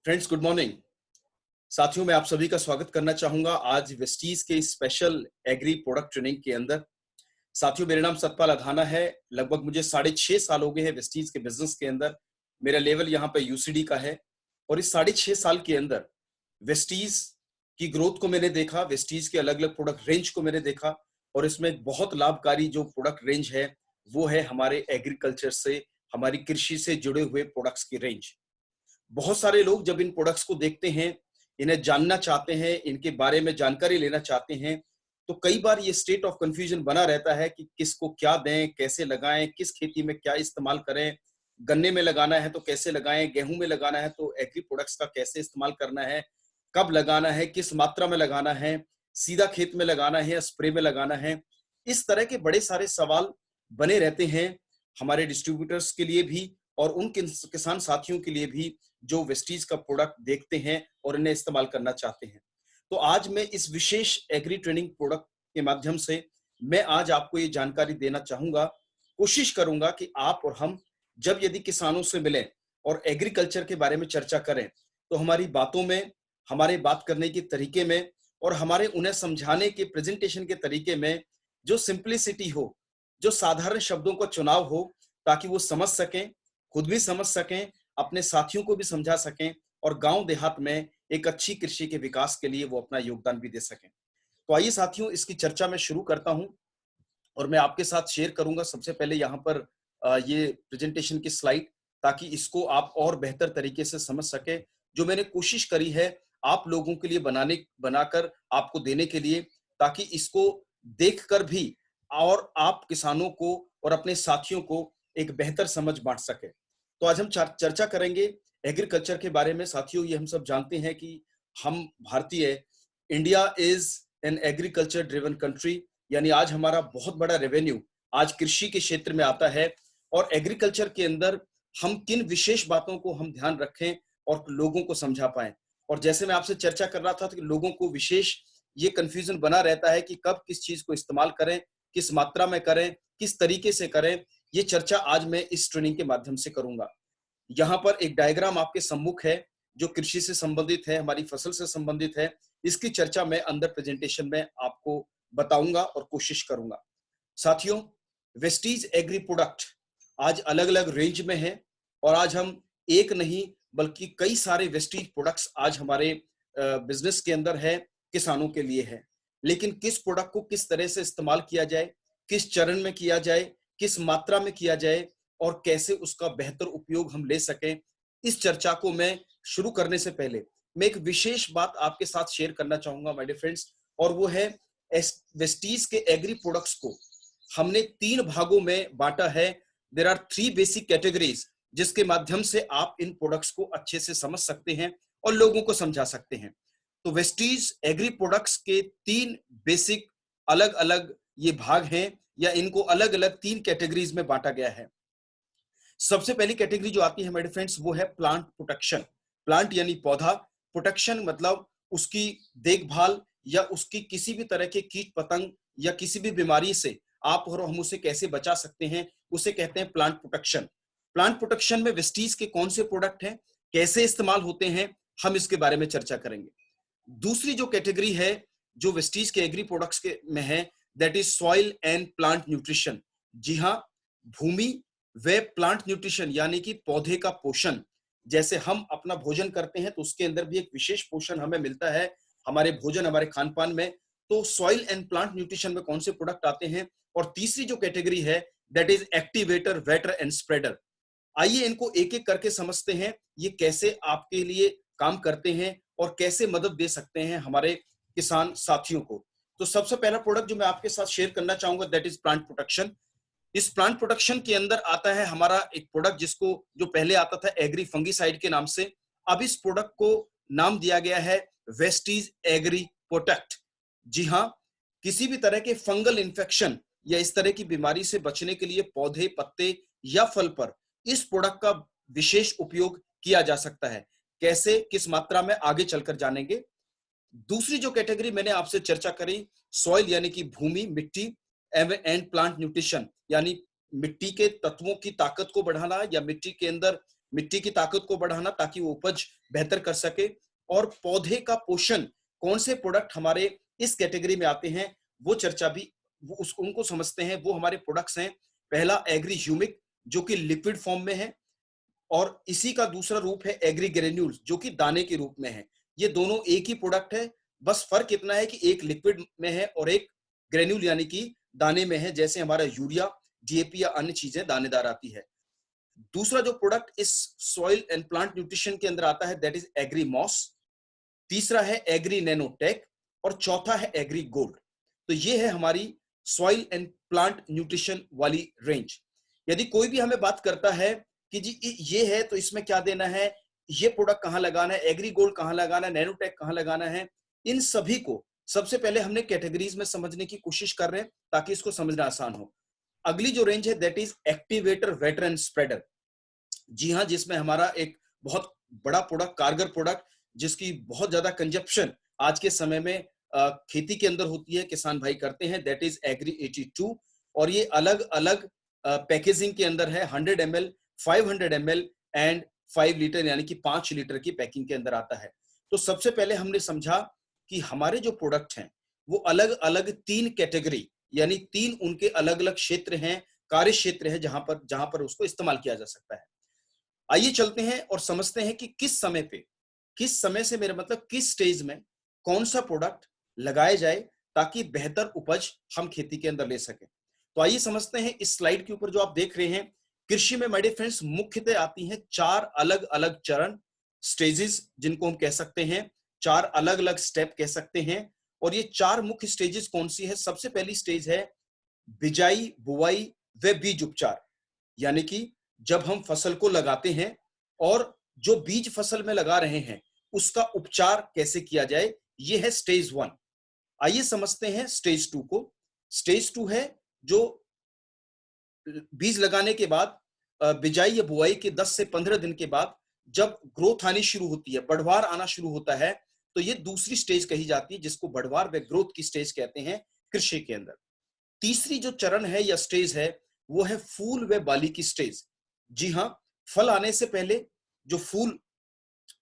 Friends, good morning. साथियों, मैं आप सभी का स्वागत करना चाहूंगा आज वेस्टीज के स्पेशल एग्री प्रोडक्ट ट्रेनिंग के अंदर। साथियों, मेरा नाम सतपाल अधाना है। लगभग मुझे 6.5 साल हो गए हैं वेस्टीज के बिजनेस के अंदर। मेरा लेवल यहाँ पे यूसीडी का है और इस 6.5 साल के अंदर वेस्टीज की ग्रोथ को मैंने देखा, वेस्टीज के अलग अलग प्रोडक्ट रेंज को मैंने देखा और इसमें एक बहुत लाभकारी जो प्रोडक्ट रेंज है वो है हमारे एग्रीकल्चर से, हमारी कृषि से जुड़े हुए प्रोडक्ट्स की रेंज। बहुत सारे लोग जब इन प्रोडक्ट्स को देखते हैं, इन्हें जानना चाहते हैं, इनके बारे में जानकारी लेना चाहते हैं, तो कई बार ये स्टेट ऑफ कंफ्यूजन बना रहता है कि किसको क्या दें, कैसे लगाएं, किस खेती में क्या इस्तेमाल करें। गन्ने में लगाना है तो कैसे लगाएं, गेहूं में लगाना है तो एग्री प्रोडक्ट्स का कैसे इस्तेमाल करना है, कब लगाना है, किस मात्रा में लगाना है, सीधा खेत में लगाना है या स्प्रे में लगाना है। इस तरह के बड़े सारे सवाल बने रहते हैं हमारे डिस्ट्रीब्यूटर्स के लिए भी और उन किसान साथियों के लिए भी जो वेस्टीज का प्रोडक्ट देखते हैं और इन्हें इस्तेमाल करना चाहते हैं। तो आज मैं इस विशेष एग्री ट्रेनिंग प्रोडक्ट के माध्यम से मैं आज आपको ये जानकारी देना चाहूंगा। कोशिश करूंगा कि आप और हम जब यदि किसानों से मिलें और एग्रीकल्चर के बारे में चर्चा करें तो हमारी बातों में, हमारे बात करने के तरीके में और हमारे उन्हें समझाने के प्रेजेंटेशन के तरीके में जो सिंप्लिसिटी हो, जो साधारण शब्दों का चुनाव हो, ताकि वो समझ सकें, खुद भी समझ सकें, अपने साथियों को भी समझा सकें और गांव देहात में एक अच्छी कृषि के विकास के लिए वो अपना योगदान भी दे सकें। तो आइए साथियों, इसकी चर्चा मैं शुरू करता हूं और मैं आपके साथ शेयर करूंगा सबसे पहले यहाँ पर ये प्रेजेंटेशन की स्लाइड, ताकि इसको आप और बेहतर तरीके से समझ सके। जो मैंने कोशिश करी है आप लोगों के लिए बनाकर आपको देने के लिए, ताकि इसको देखकर भी और आप किसानों को और अपने साथियों को एक बेहतर समझ बांट सके। तो आज हम चर्चा करेंगे एग्रीकल्चर के बारे में। साथियों, ये हम सब जानते हैं कि हम भारतीय, India is an agriculture driven country, यानी आज हमारा बहुत बड़ा रेवेन्यू आज कृषि के क्षेत्र में आता है और एग्रीकल्चर के अंदर हम किन विशेष बातों को हम ध्यान रखें और लोगों को समझा पाए। और जैसे मैं आपसे चर्चा कर रहा था कि लोगों को विशेष ये कंफ्यूजन बना रहता है कि कब किस चीज को इस्तेमाल करें, किस मात्रा में करें, किस तरीके से करें। ये चर्चा आज मैं इस ट्रेनिंग के माध्यम से करूंगा। यहाँ पर एक डायग्राम आपके सम्मुख है जो कृषि से संबंधित है, हमारी फसल से संबंधित है। इसकी चर्चा मैं अंदर प्रेजेंटेशन में आपको बताऊंगा और कोशिश करूंगा। साथियों, वेस्टीज एग्री प्रोडक्ट आज अलग अलग रेंज में है और आज हम एक नहीं बल्कि कई सारे वेस्टीज प्रोडक्ट्स आज हमारे बिजनेस के अंदर है, किसानों के लिए है। लेकिन किस प्रोडक्ट को किस तरह से इस्तेमाल किया जाए, किस चरण में किया जाए, किस मात्रा में किया जाए और कैसे उसका बेहतर उपयोग हम ले सकें, इस चर्चा को मैं शुरू करने से पहले मैं एक विशेष बात आपके साथ शेयर करना चाहूंगा माय डियर फ्रेंड्स, और वो है वेस्टीज के एग्री प्रोडक्ट्स को हमने 3 भागों में बांटा है। देयर आर 3 बेसिक कैटेगरीज जिसके माध्यम से आप इन प्रोडक्ट्स को अच्छे से समझ सकते हैं और लोगों को समझा सकते हैं। तो वेस्टीज एग्री प्रोडक्ट्स के 3 बेसिक अलग अलग ये भाग हैं या इनको अलग अलग 3 कैटेगरीज में बांटा गया है। सबसे पहली कैटेगरी जो आती है मेरे फ्रेंड्स वो है प्लांट प्रोटेक्शन। प्लांट यानी पौधा, प्रोटेक्शन मतलब उसकी देखभाल या उसकी किसी भी तरह के कीट पतंग या किसी भी बीमारी से आप और हम उसे कैसे बचा सकते हैं, उसे कहते हैं प्लांट प्रोटेक्शन। प्लांट प्रोटेक्शन में वेस्टीज के कौन से प्रोडक्ट हैं, कैसे इस्तेमाल होते हैं, हम इसके बारे में चर्चा करेंगे। दूसरी जो कैटेगरी है जो वेस्टीज के एग्री प्रोडक्ट्स के में है, that is soil and plant nutrition. जी हाँ, भूमि वे प्लांट न्यूट्रिशन यानी कि पौधे का पोषण। जैसे हम अपना भोजन करते हैं तो उसके अंदर भी एक विशेष पोषण हमें मिलता है, हमारे भोजन, हमारे खान पान में। तो सॉइल एंड प्लांट न्यूट्रिशन में कौन से प्रोडक्ट आते हैं। और तीसरी जो कैटेगरी है that is activator, wetter and spreader. आइए इनको एक एक करके समझते हैं, ये कैसे आपके लिए काम करते हैं और कैसे मदद दे सकते हैं हमारे किसान साथियों को। तो सबसे पहला प्रोडक्ट जो मैं आपके साथ शेयर करना चाहूंगा दैट इज प्लांट प्रोटेक्शन। इस प्लांट प्रोटेक्शन के अंदर आता है हमारा एक प्रोडक्ट जिसको जो पहले आता था एग्री फंगीसाइड के नाम से, अब इस प्रोडक्ट को नाम दिया गया है वेस्टीज एग्री प्रोटेक्ट। जी हाँ, किसी भी तरह के फंगल इन्फेक्शन या इस तरह की बीमारी से बचने के लिए पौधे, पत्ते या फल पर इस प्रोडक्ट का विशेष उपयोग किया जा सकता है। कैसे, किस मात्रा में, आगे चलकर जानेंगे। दूसरी जो कैटेगरी मैंने आपसे चर्चा करी, सॉइल यानी कि भूमि, मिट्टी एंड प्लांट न्यूट्रिशन यानी मिट्टी के तत्वों की ताकत को बढ़ाना या मिट्टी के अंदर मिट्टी की ताकत को बढ़ाना ताकि वो उपज बेहतर कर सके, और पौधे का पोषण, कौन से प्रोडक्ट हमारे इस कैटेगरी में आते हैं वो चर्चा भी उनको समझते हैं। वो हमारे प्रोडक्ट्स हैं, पहला एग्री ह्यूमिक जो कि लिक्विड फॉर्म में है, और इसी का दूसरा रूप है एग्री ग्रेन्यूल्स जो कि दाने के रूप में है। ये दोनों एक ही प्रोडक्ट है, बस फर्क इतना है कि एक लिक्विड में है और एक ग्रेन्यूल यानी कि दाने में है, जैसे हमारा यूरिया, डीएपी या अन्य चीजें दानेदार आती है। दूसरा जो प्रोडक्ट इस सॉइल एंड प्लांट न्यूट्रिशन के अंदर आता है दैट इज एग्री मॉस, तीसरा है एग्री नैनोटेक, और चौथा है एग्री गोल्ड। तो ये है हमारी सॉइल एंड प्लांट न्यूट्रिशन वाली रेंज। यदि कोई भी हमें बात करता है कि जी ये है तो इसमें क्या देना है, ये प्रोडक्ट कहां लगाना है, एग्री गोल्ड कहां लगाना है, नैनोटेक कहां लगाना है, इन सभी को सबसे पहले हमने कैटेगरीज में समझने की कोशिश कर रहे हैं ताकि इसको समझना आसान हो। अगली जो रेंज है that is activator, wetter and spreader. जी हाँ, जिसमें हमारा एक बहुत बड़ा प्रोडक्ट, कारगर प्रोडक्ट, जिसकी बहुत ज्यादा कंजप्शन आज के समय में खेती के अंदर होती है, किसान भाई करते हैं, दैट इज एग्री 82। और ये अलग अलग पैकेजिंग के अंदर है, 100 ml, 500 ml एंड 5 लीटर यानी कि 5 लीटर की पैकिंग के अंदर आता है। तो सबसे पहले हमने समझा कि हमारे जो प्रोडक्ट हैं वो अलग अलग 3 कैटेगरी यानी 3 उनके अलग अलग क्षेत्र हैं, कार्य क्षेत्र है जहां पर उसको इस्तेमाल किया जा सकता है। आइए चलते हैं और समझते हैं कि किस समय पे, किस समय से मेरा मतलब किस स्टेज में कौन सा प्रोडक्ट लगाया जाए ताकि बेहतर उपज हम खेती के अंदर ले सकें। तो आइए समझते हैं। इस स्लाइड के ऊपर जो आप देख रहे हैं, कृषि में माय डियर फ्रेंड्स मुख्यतः आती हैं 4 अलग अलग चरण, स्टेजेस जिनको हम कह सकते हैं, 4 अलग अलग स्टेप कह सकते हैं। और ये 4 मुख्य स्टेजेस कौन सी है? सबसे पहली स्टेज है बिजाई, बुआई व बीज उपचार, यानी कि जब हम फसल को लगाते हैं और जो बीज फसल में लगा रहे हैं उसका उपचार कैसे किया जाए, ये है स्टेज 1। आइए समझते हैं स्टेज 2 को। स्टेज 2 है जो बीज लगाने के बाद बिजाई या बुआई के 10 से 15 दिन के बाद जब ग्रोथ आनी शुरू होती है, बढ़वार आना शुरू होता है, तो ये दूसरी स्टेज कही जाती है जिसको बढ़वार व ग्रोथ की स्टेज कहते हैं कृषि के अंदर। तीसरी जो चरण है या स्टेज है वो है फूल व बाली की स्टेज। जी हाँ, फल आने से पहले जो फूल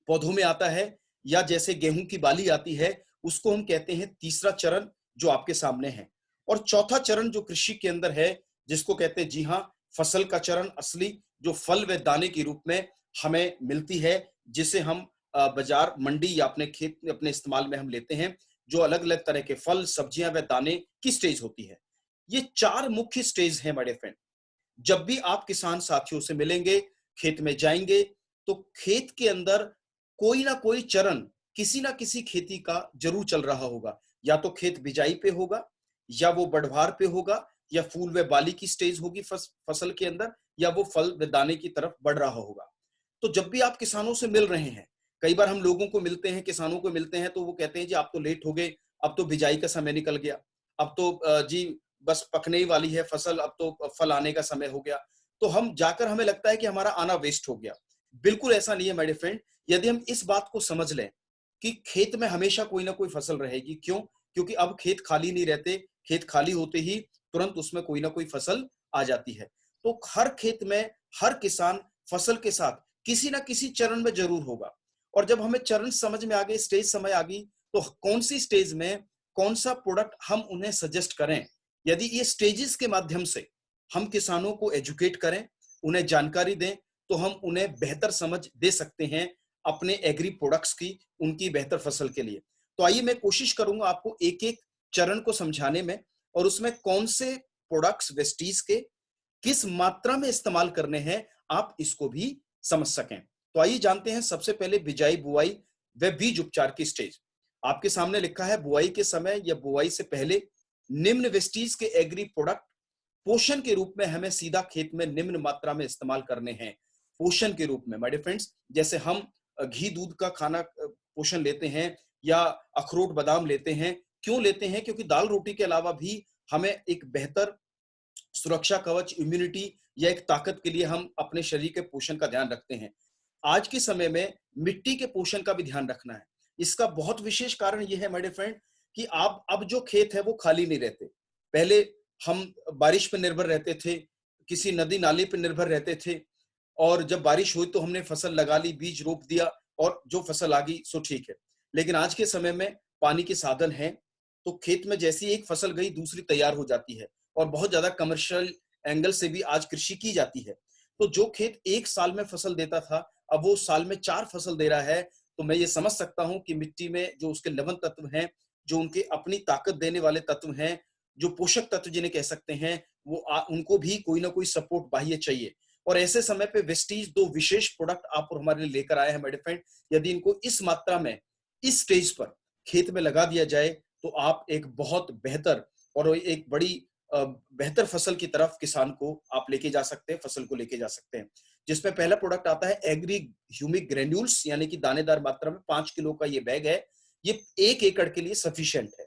पौधों में आता है या जैसे गेहूं की बाली आती है उसको हम कहते हैं तीसरा चरण जो आपके सामने है। और चौथा चरण जो कृषि के अंदर है जिसको कहते हैं, जी हाँ, फसल का चरण असली, जो फल व दाने के रूप में हमें मिलती है, जिसे हम बाजार, मंडी या अपने खेत में अपने इस्तेमाल में हम लेते हैं, जो अलग अलग तरह के फल, सब्जियां व दाने की स्टेज होती है। ये 4 मुख्य स्टेज हैं मेरे फ्रेंड। जब भी आप किसान साथियों से मिलेंगे, खेत में जाएंगे, तो खेत के अंदर कोई ना कोई चरण किसी ना किसी खेती का जरूर चल रहा होगा। या तो खेत बिजाई पे होगा, या वो बढ़वार पे होगा, या फूल व बाली की स्टेज होगी फसल के अंदर, या वो फल व दाने की तरफ बढ़ रहा होगा। तो जब भी आप किसानों से मिल रहे हैं, कई बार हम लोगों को मिलते हैं, किसानों को मिलते हैं, तो वो कहते हैं जी आप तो लेट हो गए, अब तो बिजाई का समय निकल गया, अब तो जी बस पकने ही वाली है फसल, अब तो फल आने का समय हो गया। तो हम जाकर हमें लगता है कि हमारा आना वेस्ट हो गया। बिल्कुल ऐसा नहीं है मेरे फ्रेंड। यदि हम इस बात को समझ लें कि खेत में हमेशा कोई ना कोई फसल रहेगी, क्यों? क्योंकि अब खेत खाली नहीं रहते, खेत खाली होते ही तुरंत उसमें कोई ना कोई फसल आ जाती है। तो हर खेत में हर किसान फसल के साथ किसी ना किसी चरण में जरूर होगा। और जब हमें चरण समझ में आ गए, स्टेज समय आ गई, तो कौन सी स्टेज में कौन सा प्रोडक्ट हम उन्हें सजेस्ट करें। यदि ये स्टेजेस के माध्यम से हम किसानों को एजुकेट करें, उन्हें जानकारी दें, तो हम उन्हें बेहतर समझ दे सकते हैं अपने एग्री प्रोडक्ट्स की, उनकी बेहतर फसल के लिए। तो आइए मैं कोशिश करूंगा आपको एक एक चरण को समझाने में, और उसमें कौन से प्रोडक्ट्स वेस्टीज के किस मात्रा में इस्तेमाल करने हैं आप इसको भी समझ सकें। तो आइए जानते हैं सबसे पहले बिजाई, बुआई व बीज उपचार की स्टेज। आपके सामने लिखा है बुआई के समय या बुआई से पहले निम्न वेस्टीज के एग्री प्रोडक्ट पोषण के रूप में हमें सीधा खेत में निम्न मात्रा में इस्तेमाल करने हैं। पोषण के रूप में माय डियर फ्रेंड्स, जैसे हम घी दूध का खाना पोषण लेते हैं या अखरोट बादाम लेते हैं। क्यों लेते हैं? क्योंकि दाल रोटी के अलावा भी हमें एक बेहतर सुरक्षा कवच, इम्यूनिटी या एक ताकत के लिए हम अपने शरीर के पोषण का ध्यान रखते हैं। आज के समय में मिट्टी के पोषण का भी ध्यान रखना है। इसका बहुत विशेष कारण यह है माय डियर फ्रेंड कि आप अब जो खेत है वो खाली नहीं रहते। पहले हम बारिश पर निर्भर रहते थे, किसी नदी नाले पर निर्भर रहते थे, और जब बारिश हुई तो हमने फसल लगा ली, बीज रोप दिया और जो फसल आ गई सो ठीक है। लेकिन आज के समय में पानी के साधन हैं, तो खेत में जैसी एक फसल गई दूसरी तैयार हो जाती है और बहुत ज्यादा कमर्शियल एंगल से भी आज कृषि की जाती है। तो जो खेत एक साल में फसल देता था, अब वो साल में 4 फसल दे रहा है। तो मैं ये समझ सकता हूँ कि मिट्टी में जो उसके लवण तत्व हैं, जो उनके अपनी ताकत देने वाले तत्व हैं, जो पोषक तत्व जिन्हें कह सकते हैं, वो उनको भी कोई ना कोई सपोर्ट बाह्य चाहिए। और ऐसे समय पे वेस्टीज 2 विशेष प्रोडक्ट आप और हमारे लिए लेकर आए हैं मेडिफेंड। यदि इनको इस मात्रा में इस स्टेज पर खेत में लगा दिया जाए तो आप एक बहुत बेहतर और एक बड़ी बेहतर फसल की तरफ किसान को आप लेके जा सकते हैं, फसल को लेके जा सकते हैं। जिसमें पहला प्रोडक्ट आता है एग्री ह्यूमिक ग्रेन्यूल्स, यानी कि दानेदार मात्रा में 5 किलो का ये बैग है। ये 1 एकड़ के लिए सफिशिएंट है।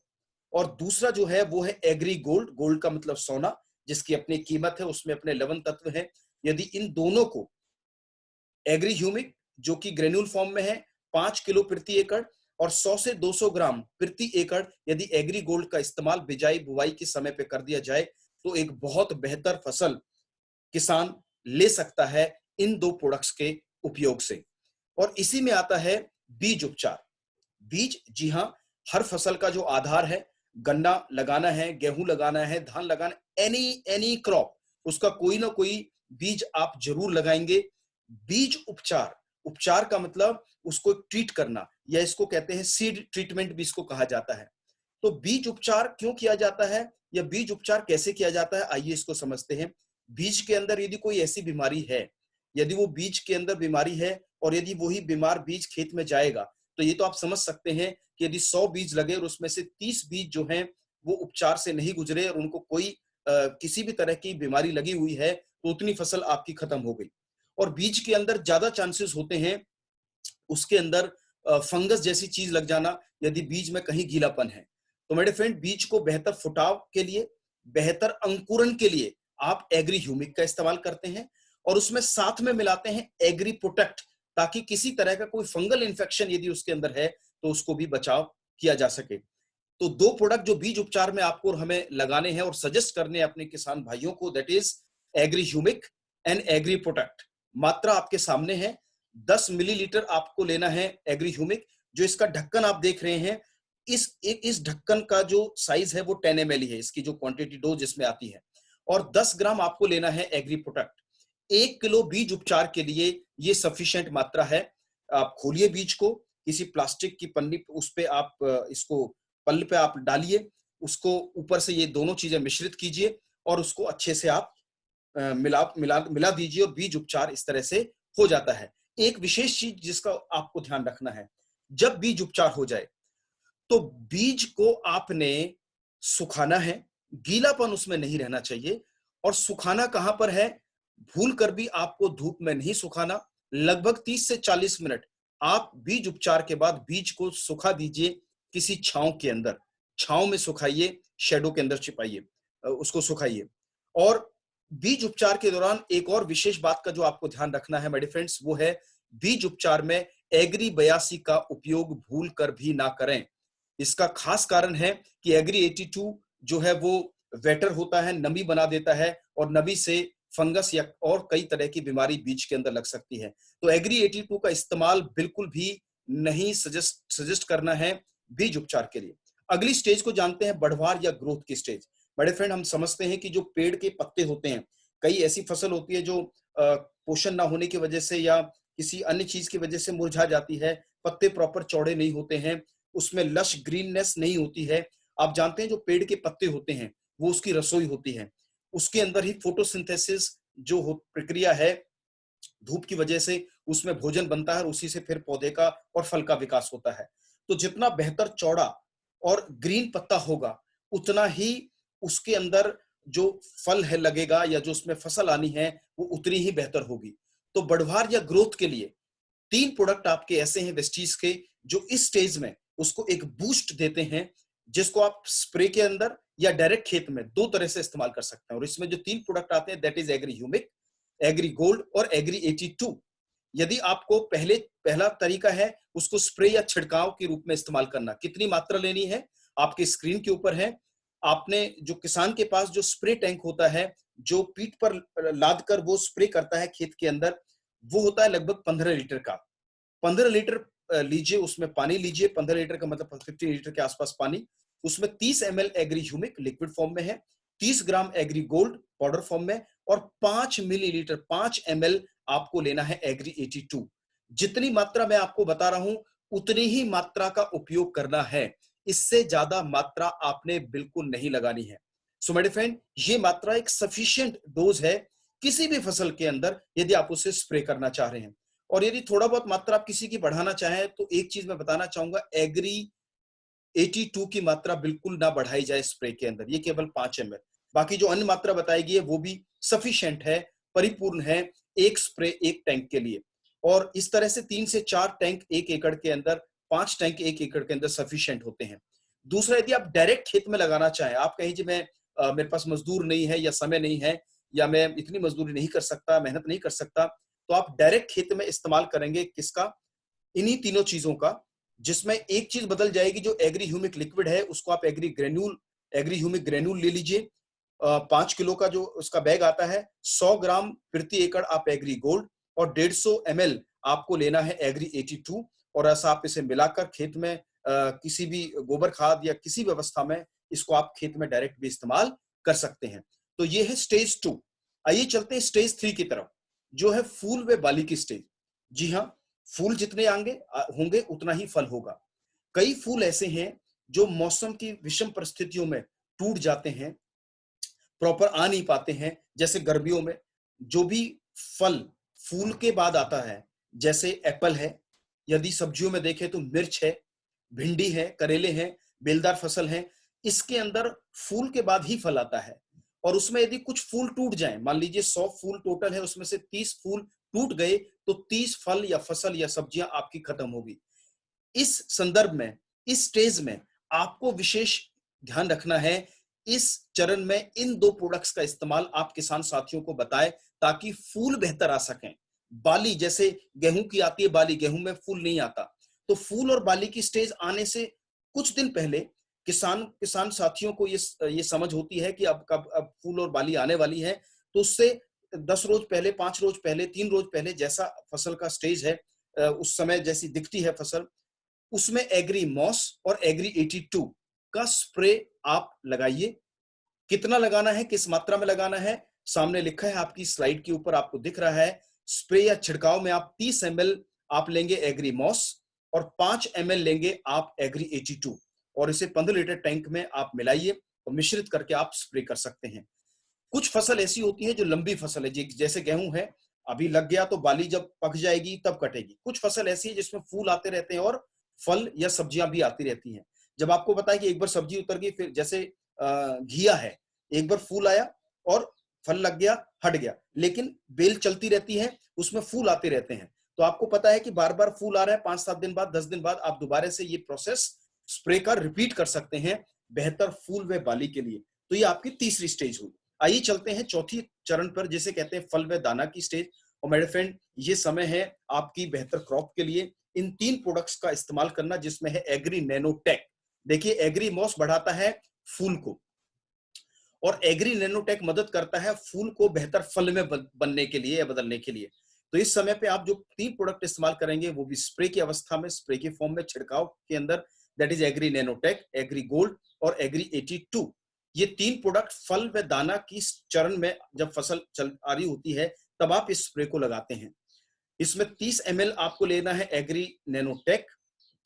और दूसरा जो है वो है एग्री गोल्ड, गोल्ड का मतलब सोना, जिसकी अपनी कीमत है, उसमें अपने लवण तत्व है। यदि इन दोनों को एग्री ह्यूमिक जो कि ग्रेन्यूल फॉर्म में है 5 किलो प्रति एकड़ और 100 से 200 ग्राम प्रति एकड़ यदि एग्री गोल्ड का इस्तेमाल बिजाई बुआई के समय पे कर दिया जाए तो एक बहुत बेहतर फसल किसान ले सकता है इन 2 प्रोडक्ट्स के उपयोग से। और इसी में आता है बीज उपचार। बीज, जी हाँ, हर फसल का जो आधार है, गन्ना लगाना है, गेहूं लगाना है, धान लगाना, एनी क्रॉप, उसका कोई ना कोई बीज आप जरूर लगाएंगे। बीज उपचार, उपचार का मतलब उसको ट्रीट करना, या इसको कहते हैं सीड ट्रीटमेंट भी इसको कहा जाता है। तो बीज उपचार क्यों किया जाता है या बीज उपचार कैसे किया जाता है, आइए इसको समझते हैं। बीज के अंदर यदि कोई ऐसी बीमारी है, यदि वो बीज के अंदर बीमारी है और यदि वही बीमार बीज खेत में जाएगा, तो ये तो आप समझ सकते हैं कि यदि 100 बीज लगे और उसमें से 30 बीज जो हैं वो उपचार से नहीं गुजरे और उनको कोई किसी भी तरह की बीमारी लगी हुई है, तो उतनी फसल आपकी खत्म हो गई। और बीज के अंदर ज्यादा चांसेस होते हैं उसके अंदर फंगस जैसी चीज लग जाना, यदि बीज में कहीं गीलापन है। तो मेरे फ्रेंड, बीज को बेहतर फुटाव के लिए, बेहतर अंकुरण के लिए आप एग्री ह्यूमिक का इस्तेमाल करते हैं और उसमें साथ में मिलाते हैं एग्री प्रोटेक्ट, ताकि किसी तरह का कोई फंगल इन्फेक्शन यदि उसके अंदर है तो उसको भी बचाव किया जा सके। तो 2 प्रोडक्ट जो बीज उपचार में आपको और हमें लगाने हैं और सजेस्ट करने हैं अपने किसान भाइयों को, that is Agri Humic and Agri Protect. मात्रा आपके सामने है, 10 मिलीलीटर आपको लेना है एग्री ह्यूमिक। जो इसका ढक्कन आप देख रहे हैं, इस ढक्कन का जो साइज है वो 10 ml है, इसकी जो क्वांटिटी डोज इसमें आती है। और 10 ग्राम आपको लेना है एग्री प्रोटेक्ट। 1 किलो बीज उपचार के लिए ये सफिशिएंट मात्रा है। आप खोलिए बीज को, किसी प्लास्टिक की पन्नी उस पे आप इसको पल्ले पे आप डालिए, उसको ऊपर से ये दोनों चीजें मिश्रित कीजिए और उसको अच्छे से आप मिला दीजिए और बीज उपचार इस तरह से हो जाता है। एक विशेष चीज जिसका आपको ध्यान रखना है, जब बीज उपचार हो जाए तो बीज को आपने सुखाना है, गीलापन उसमें नहीं रहना चाहिए। और सुखाना कहां पर है, भूल कर भी आपको धूप में नहीं सुखाना। लगभग 30 से 40 मिनट आप बीज उपचार के बाद बीज को सुखा दीजिए किसी छांव के अंदर, छांव में सुखाइए, शेडो के अंदर छिपाइए, उसको सुखाइए। और बीज उपचार के दौरान एक और विशेष बात का जो आपको ध्यान रखना है मेरे फ्रेंड्स, वो है बीज उपचार में एग्री 82 का उपयोग भूल कर भी ना करें। इसका खास कारण है कि एग्री 82 जो है वो वेटर होता है, नमी बना देता है और नमी से फंगस या और कई तरह की बीमारी बीज के अंदर लग सकती है। तो एग्री 82 का इस्तेमाल बिल्कुल भी नहीं सजेस्ट करना है बीज उपचार के लिए। अगली स्टेज को जानते हैं, बढ़वार या ग्रोथ की स्टेज। बड़े फ्रेंड, हम समझते हैं कि जो पेड़ के पत्ते होते हैं, कई ऐसी फसल होती है जो पोषण ना होने की वजह से या किसी अन्य चीज की वजह से मुरझा जाती है, पत्ते प्रॉपर चौड़े नहीं होते हैं, उसमें लश ग्रीननेस नहीं होती है। आप जानते हैं जो पेड़ के पत्ते होते हैं वो उसकी रसोई होती है, उसके अंदर ही फोटोसिंथेसिस जो प्रक्रिया है, धूप की वजह से उसमें भोजन बनता है और उसी से फिर पौधे का और फल का विकास होता है। तो जितना बेहतर चौड़ा और ग्रीन पत्ता होगा उतना ही उसके अंदर जो फल है लगेगा या जो उसमें फसल आनी है वो उतनी ही बेहतर होगी। तो बढ़वार या ग्रोथ के लिए 3 प्रोडक्ट आपके ऐसे हैं वेस्टीज के जो इस स्टेज में उसको एक बूस्ट देते हैं, जिसको आप स्प्रे के अंदर या डायरेक्ट खेत में 2 तरह से इस्तेमाल कर सकते हैं। और इसमें जो 3 प्रोडक्ट आते हैं, that is Agri Humic, Agri Gold और एग्री 82। यदि आपको पहला तरीका है उसको स्प्रे या छिड़काव के रूप में इस्तेमाल करना, कितनी मात्रा लेनी है आपके स्क्रीन के ऊपर है। आपने जो किसान के पास जो स्प्रे टैंक होता है, जो पीठ पर लाद कर वो स्प्रे करता है खेत के अंदर, वो होता है लगभग 15 लीटर का। 15 लीटर लीजिए, उसमें पानी लीजिए, 15 लीटर का मतलब 50 लीटर के आसपास पानी। उसमें 30 ml Agri Humic liquid form में है, 30 ग्राम एग्री गोल्ड पाउडर फॉर्म में, और 5 मिलीलीटर 5 ml आपको लेना है एग्री 82। जितनी मात्रा मैं आपको बता रहा हूं उतनी ही मात्रा का उपयोग करना है, इससे ज्यादा मात्रा आपने बिल्कुल नहीं लगानी है। सो माय डियर फ्रेंड, ये मात्रा एक सफिशिएंट डोज है किसी भी फसल के अंदर यदि आप उसे स्प्रे करना चाह रहे हैं। और यदि थोड़ा बहुत मात्रा आप किसी की बढ़ाना चाहें तो एक चीज मैं बताना चाहूंगा, एग्री 82 की मात्रा बिल्कुल ना बढ़ाई जाए स्प्रे के अंदर, ये केवल 5 ml। बाकी जो अन्य मात्रा बताई गई है वो भी सफिशिएंट है, परिपूर्ण है एक स्प्रे एक टैंक के लिए। और इस तरह से 3 से 4 टैंक 1 एकड़ के अंदर, 5 टैंक 1 एकड़ के अंदर सफिशिएंट होते हैं। दूसरा, यदि आप डायरेक्ट खेत में लगाना चाहें, आप कहें जी मैं मेरे पास मजदूर नहीं है या समय नहीं है या मैं इतनी मजदूरी नहीं कर सकता, मेहनत नहीं कर सकता, तो आप डायरेक्ट खेत में इस्तेमाल करेंगे किसका? इन्हीं तीनों चीजों का, जिसमें एक चीज बदल जाएगी, जो एग्री ह्यूमिक लिक्विड है उसको आप एग्री ह्यूमिक ग्रेन्यूल ले लीजिए। 5 किलो का जो उसका बैग आता है, 100 ग्राम प्रति एकड़ आप एग्री गोल्ड, और 150 ml आपको लेना है एग्री 82। और ऐसा आप इसे मिलाकर खेत में किसी भी गोबर खाद या किसी भी अवस्था में इसको आप खेत में डायरेक्ट भी इस्तेमाल कर सकते हैं। तो ये है स्टेज 2। आइए चलते हैं स्टेज 3 की तरफ, जो है फूल व बाली की स्टेज। जी हाँ, फूल जितने आएंगे होंगे उतना ही फल होगा। कई फूल ऐसे हैं जो मौसम की विषम परिस्थितियों में टूट जाते हैं, प्रॉपर आ नहीं पाते हैं। जैसे गर्मियों में जो भी फल फूल के बाद आता है, जैसे एप्पल है, यदि सब्जियों में देखें तो मिर्च है, भिंडी है, करेले हैं, बेलदार फसल है, इसके अंदर फूल के बाद ही फल आता है। और उसमें यदि कुछ फूल टूट जाएं, मान लीजिए 100 फूल टोटल है, उसमें से 30 फूल टूट गए, तो 30 फल या फसल या सब्जियां आपकी खत्म होगी। इस संदर्भ में, इस स्टेज में आपको विशेष ध्यान रखना है। इस चरण में इन 2 प्रोडक्ट्स का इस्तेमाल आप किसान साथियों को बताएं ताकि फूल बेहतर आ सकें। बाली, जैसे गेहूं की आती है बाली, गेहूं में फूल नहीं आता, तो फूल और बाली की स्टेज आने से कुछ दिन पहले किसान साथियों को ये समझ होती है कि अब फूल और बाली आने वाली है। तो उससे 10 रोज पहले, 5 रोज पहले, 3 रोज पहले जैसा फसल का स्टेज है, उस समय जैसी दिखती है फसल, उसमें एग्री मॉस और एग्री 82 का स्प्रे आप लगाइए। कितना लगाना है, किस मात्रा में लगाना है, सामने लिखा है आपकी स्लाइड के ऊपर, आपको दिख रहा है। स्प्रे या छिड़काव में आप 30 ml आप लेंगे एग्री मॉस और 5 ml लेंगे आप एग्री 82, और इसे 15 लीटर टैंक में आप मिलाइए और मिश्रित करके आप स्प्रे कर सकते हैं। कुछ फसल ऐसी होती है जो लंबी फसल है, जैसे गेहूं है, अभी लग गया तो बाली जब पक जाएगी तब कटेगी। कुछ फसल ऐसी है जिसमें फूल आते रहते हैं और फल या सब्जियां भी आती रहती हैं। जब आपको पता है कि एक बार सब्जी उतर गई, फिर जैसे घिया है, एक बार फूल आया और फल लग गया, हट गया, लेकिन बेल चलती रहती है, उसमें फूल आते रहते हैं। तो आपको पता है कि बार बार फूल आ रहा है, 5-7 दिन बाद, 10 दिन बाद आप दोबारा से ये प्रोसेस स्प्रे का रिपीट कर सकते हैं बेहतर फूल व बाली के लिए। तो ये आपकी तीसरी स्टेज हुई। आइए चलते हैं चौथी चरण पर, जिसे कहते हैं फल व दाना की स्टेज। और मेरे फ्रेंड, ये समय है आपकी बेहतर क्रॉप के लिए इन 3 प्रोडक्ट्स का इस्तेमाल करना, जिसमें है एग्री नैनोटेक। देखिए, एग्री मॉस बढ़ाता है फूल को और एग्री नैनोटेक मदद करता है फूल को बेहतर फल में बनने के लिए या बदलने के लिए। तो इस समय पे आप जो 3 प्रोडक्ट इस्तेमाल करेंगे वो भी स्प्रे की अवस्था में, स्प्रे के फॉर्म में, छिड़काव के अंदर, that is Agri Nanotech, Agri Gold और एग्री 82। ये 3 प्रोडक्ट फल व दाना की चरण में जब फसल चल आ रही होती है तब आप इस स्प्रे को लगाते हैं। इसमें 30 ml आपको लेना है एग्री नैनोटेक,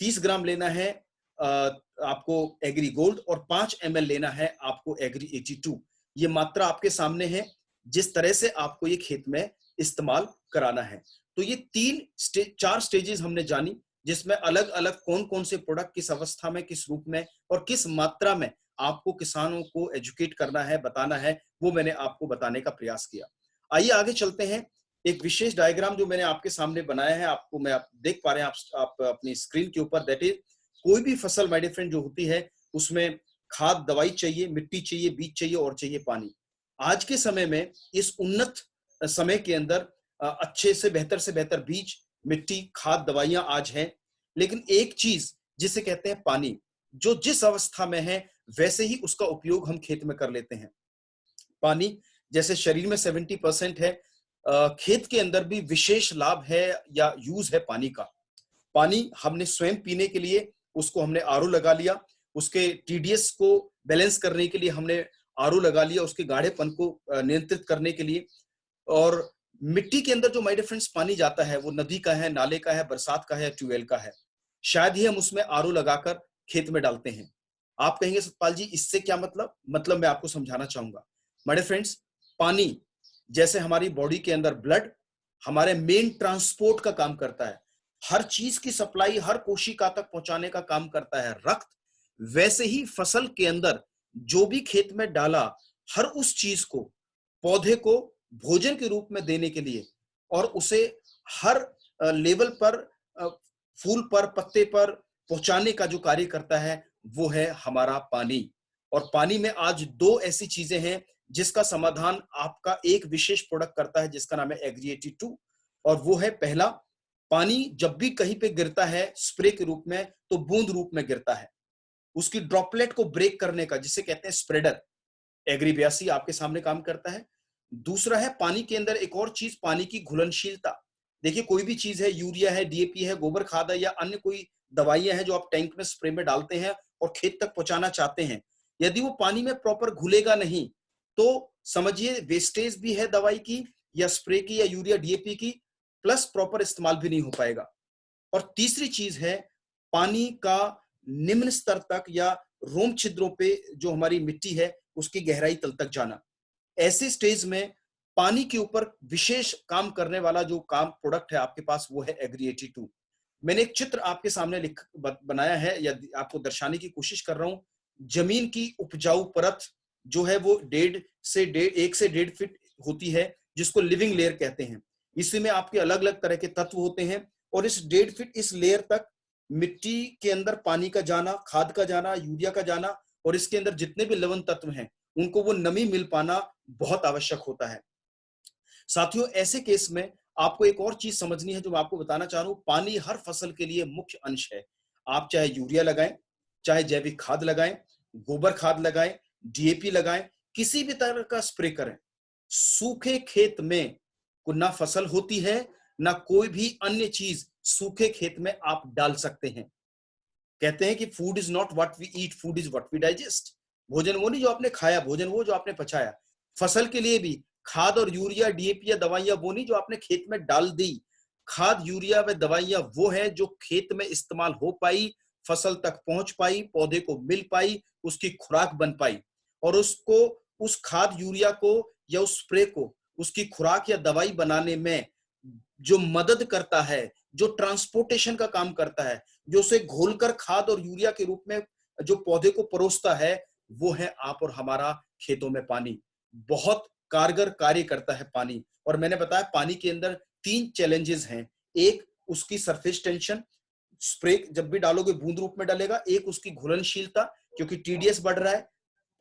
30 ग्राम लेना है आपको एग्री गोल्ड, और 5 ml लेना है आपको एग्री 82। ये मात्रा आपके सामने है, जिस तरह से आपको ये खेत में इस्तेमाल कराना है। तो ये 4 स्टेजेस हमने जानी, जिसमें अलग अलग कौन कौन से प्रोडक्ट किस अवस्था में, किस रूप में और किस मात्रा में आपको किसानों को एजुकेट करना है, बताना है, वो मैंने आपको बताने का प्रयास किया। आइए आगे चलते हैं। एक विशेष डायग्राम जो मैंने आपके सामने बनाया है, आप देख पा रहे हैं आप अपनी स्क्रीन के ऊपर, दैट इज कोई भी फसल माय डियर फ्रेंड जो होती है उसमें खाद, दवाई चाहिए, मिट्टी चाहिए, बीज चाहिए और चाहिए पानी। आज के समय में, इस उन्नत समय के अंदर अच्छे से बेहतर बीज, मिट्टी, खाद, दवाइयां आज हैं, लेकिन एक चीज जिसे कहते हैं पानी, जो जिस अवस्था में है वैसे ही उसका उपयोग हम खेत में कर लेते हैं। पानी जैसे शरीर में 70% है, खेत के अंदर भी विशेष लाभ है या यूज है पानी का। पानी हमने स्वयं पीने के लिए उसको हमने आरओ लगा लिया, उसके टीडीएस को बैलेंस करने के लिए हमने आरओ लगा लिया, उसके गाढ़ेपन को नियंत्रित करने के लिए। और मिट्टी के अंदर जो माय डियर फ्रेंड्स पानी जाता है वो नदी का है, नाले का है, बरसात का है, ट्यूबवेल का है। शायद ही हम उसमें आरओ लगाकर खेत में डालते हैं। आप कहेंगे सतपाल जी इससे क्या मतलब मैं आपको समझाना चाहूंगा। माय डियर फ्रेंड्स, पानी जैसे हमारी बॉडी के अंदर ब्लड हमारे मेन ट्रांसपोर्ट का काम करता है, हर चीज की सप्लाई हर कोशिका तक पहुंचाने का काम करता है रक्त, वैसे ही फसल के अंदर जो भी खेत में डाला हर उस चीज को पौधे को भोजन के रूप में देने के लिए और उसे हर लेवल पर फूल पर पत्ते पर पहुंचाने का जो कार्य करता है वो है हमारा पानी। और पानी में आज दो ऐसी चीजें हैं जिसका समाधान आपका एक विशेष प्रोडक्ट करता है जिसका नाम है एग्री 82। और वो है पहला, पानी जब भी कहीं पे गिरता है स्प्रे के रूप में तो बूंद रूप में गिरता है, उसकी ड्रॉपलेट को ब्रेक करने का जिसे कहते हैं स्प्रेडर, एग्री 82 आपके सामने काम करता है। दूसरा है पानी के अंदर एक और चीज, पानी की घुलनशीलता। देखिए कोई भी चीज है, यूरिया है, डीएपी है, गोबर खाद है या अन्य कोई दवाइयां हैं जो आप टैंक में स्प्रे में डालते हैं और खेत तक पहुंचाना चाहते हैं, यदि वो पानी में प्रॉपर घुलेगा नहीं तो समझिए वेस्टेज भी है दवाई की या स्प्रे की या यूरिया डीएपी की, प्लस प्रॉपर इस्तेमाल भी नहीं हो पाएगा। और तीसरी चीज है पानी का निम्न स्तर तक या रोम छिद्रों पे जो हमारी मिट्टी है उसकी गहराई तल तक जाना। ऐसे स्टेज में पानी के ऊपर विशेष काम करने वाला जो काम प्रोडक्ट है आपके पास वो है एग्री 82। मैंने एक चित्र आपके सामने बनाया है या आपको दर्शाने की कोशिश कर रहा हूं। जमीन की उपजाऊ परत जो है वो 1 से 1.5 फीट होती है जिसको लिविंग लेयर कहते हैं। इसमें आपके अलग अलग तरह के तत्व होते हैं और इस 1.5 फीट इस लेयर तक मिट्टी के अंदर पानी का जाना, खाद का जाना, यूरिया का जाना और इसके अंदर जितने भी लवण तत्व हैं उनको वो नमी मिल पाना बहुत आवश्यक होता है। साथियों ऐसे केस में आपको एक और चीज समझनी है जो मैं आपको बताना चाह रहा हूं, पानी हर फसल के लिए मुख्य अंश है। आप चाहे यूरिया लगाएं, चाहे जैविक खाद लगाएं, गोबर खाद लगाएं, डीएपी लगाएं, किसी भी तरह का स्प्रे करें, सूखे खेत में को ना फसल होती है ना कोई भी अन्य चीज सूखे खेत में आप डाल सकते हैं। कहते हैं कि food is not what we eat, food is what we digest. भोजन वो नहीं जो आपने खाया, भोजन वो जो आपने पचाया। फसल के लिए भी खाद और यूरिया डीएपी या दवाइयां वो नहीं जो आपने खेत में डाल दी। खाद यूरिया व दवाइयां वो है जो खेत में इस्तेमाल हो पाई, फसल तक पहुंच पाई, पौधे को मिल पाई, उसकी खुराक बन पाई और उसको उस खाद यूरिया को या उस स्प्रे को उसकी खुराक या दवाई बनाने में जो मदद करता है, जो ट्रांसपोर्टेशन का काम करता है, जो उसे घोलकर खाद और यूरिया के रूप में जो पौधे को परोसता है, वो है आप और हमारा खेतों में पानी। बहुत कारगर कार्य करता है पानी। और मैंने बताया पानी के अंदर 3 चैलेंजेस हैं। एक उसकी सरफेस टेंशन, स्प्रे जब भी डालोगे बूंद रूप में डालेगा। एक उसकी घुलनशीलता क्योंकि टीडीएस बढ़ रहा है,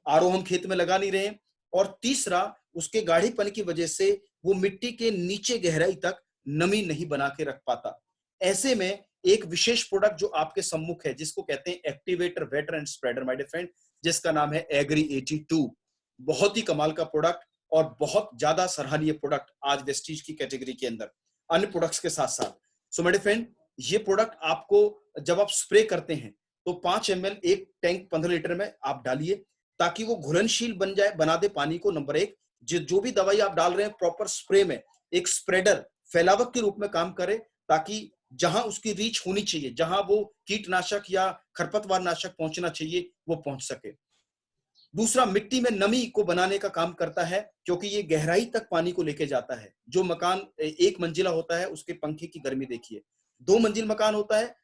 आरओ हम खेत में लगा नहीं रहे। और तीसरा उसके गाढ़ेपन की वजह से वो मिट्टी के नीचे गहराई तक नमी नहीं बना के रख पाता। ऐसे में एक विशेष प्रोडक्ट जो आपके सम्मुख है जिसको कहते हैं activator wetter and spreader my dear friend, जिसका नाम है एग्री 82। बहुत ही कमाल का प्रोडक्ट और बहुत ज्यादा सराहनीय प्रोडक्ट आज वेस्टीज की कैटेगरी के अंदर अन्य प्रोडक्ट्स के साथ साथ। सो माय डियर फ्रेंड, ये प्रोडक्ट आपको जब आप स्प्रे करते हैं तो 5 ml एक टैंक 15 लीटर में आप डालिए ताकि वो घुलनशील बन जाए, बना दे पानी को। नंबर 1, जो भी दवाई आप डाल रहे हैं प्रॉपर स्प्रे में एक स्प्रेडर फैलावक के रूप में काम करे ताकि जहां उसकी रीच होनी चाहिए, जहां वो कीटनाशक या खरपतवार नाशक पहुंचना चाहिए, वो पहुंच सके। दूसरा, मिट्टी में नमी को बनाने का काम करता है क्योंकि ये गहराई तक पानी को लेके जाता है। जो मकान 1 मंजिला होता है उसके पंखे की गर्मी देखिए, 2 मंजिल मकान होता है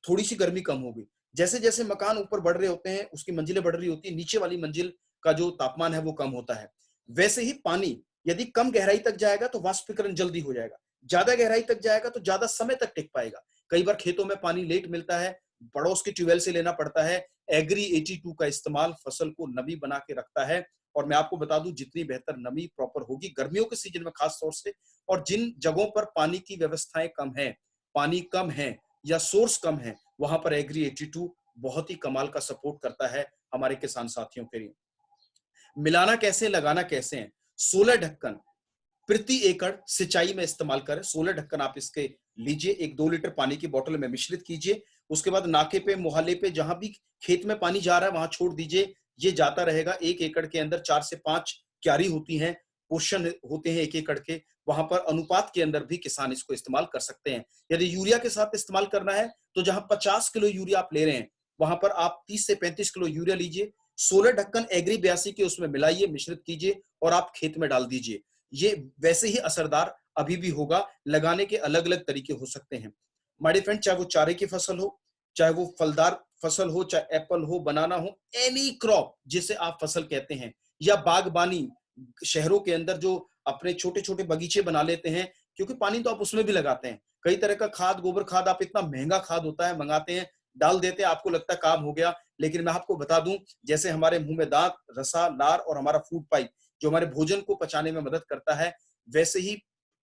थोड़ी सी गर्मी कम होगी। जैसे जैसे मकान ऊपर बढ़ रहे होते हैं उसकी मंजिलें बढ़ रही होती है, नीचे वाली मंजिल का जो तापमान है वो कम होता है। वैसे ही पानी यदि कम गहराई तक जाएगा तो वाष्पीकरण जल्दी हो जाएगा, ज्यादा गहराई तक जाएगा तो ज्यादा समय तक टिक पाएगा। कई बार खेतों में पानी लेट मिलता है, पड़ोस के ट्यूबवेल से लेना पड़ता है। एग्री 82 का इस्तेमाल फसल को नमी बना के रखता है। और मैं आपको बता दूं जितनी बेहतर नमी प्रॉपर होगी गर्मियों के सीजन में खास तौर से, और जिन जगहों पर पानी की व्यवस्थाएं कम है, पानी कम है या सोर्स कम है, वहां पर एग्री 82 बहुत ही कमाल का सपोर्ट करता है हमारे किसान साथियों के लिए। मिलाना कैसे, लगाना कैसे है? 16 ढक्कन प्रति एकड़ सिंचाई में इस्तेमाल करें। 16 ढक्कन आप इसके लीजिए, एक 2 लीटर पानी की बोतल में मिश्रित कीजिए। उसके बाद नाके पे, मोहल्ले पे, जहां भी खेत में पानी जा रहा है वहां छोड़ दीजिए। ये जाता रहेगा। 1 एकड़ के अंदर 4 से 5 क्यारी होती हैं, पोर्शन होते हैं 1 एकड़ के। वहां पर अनुपात के अंदर भी किसान इसको इस्तेमाल कर सकते हैं। यदि यूरिया के साथ इस्तेमाल करना है तो जहां 50 किलो यूरिया आप ले रहे हैं वहां पर आप 30 से 35 किलो यूरिया लीजिए। 16 ढक्कन एग्री 82 के उसमें मिलाइए, मिश्रित कीजिए और आप खेत में डाल दीजिए। ये वैसे ही असरदार अभी भी होगा। लगाने के अलग अलग तरीके हो सकते हैं माय डियर फ्रेंड, चाहे वो चारे की फसल हो, चाहे वो फलदार फसल हो, चाहे एप्पल हो, बनाना हो, एनी क्रॉप जिसे आप फसल कहते हैं, या बागबानी। शहरों के अंदर जो अपने छोटे छोटे बगीचे बना लेते हैं, क्योंकि पानी तो आप उसमें भी लगाते हैं। कई तरह का खाद, गोबर खाद, आप इतना महंगा खाद होता है, मंगाते हैं, डाल देते हैं, आपको लगता है काम हो गया। लेकिन मैं आपको बता दूं, जैसे हमारे मुंह में दांत, रसा, लार और हमारा फूड पाइप जो हमारे भोजन को पचाने में मदद करता है, वैसे ही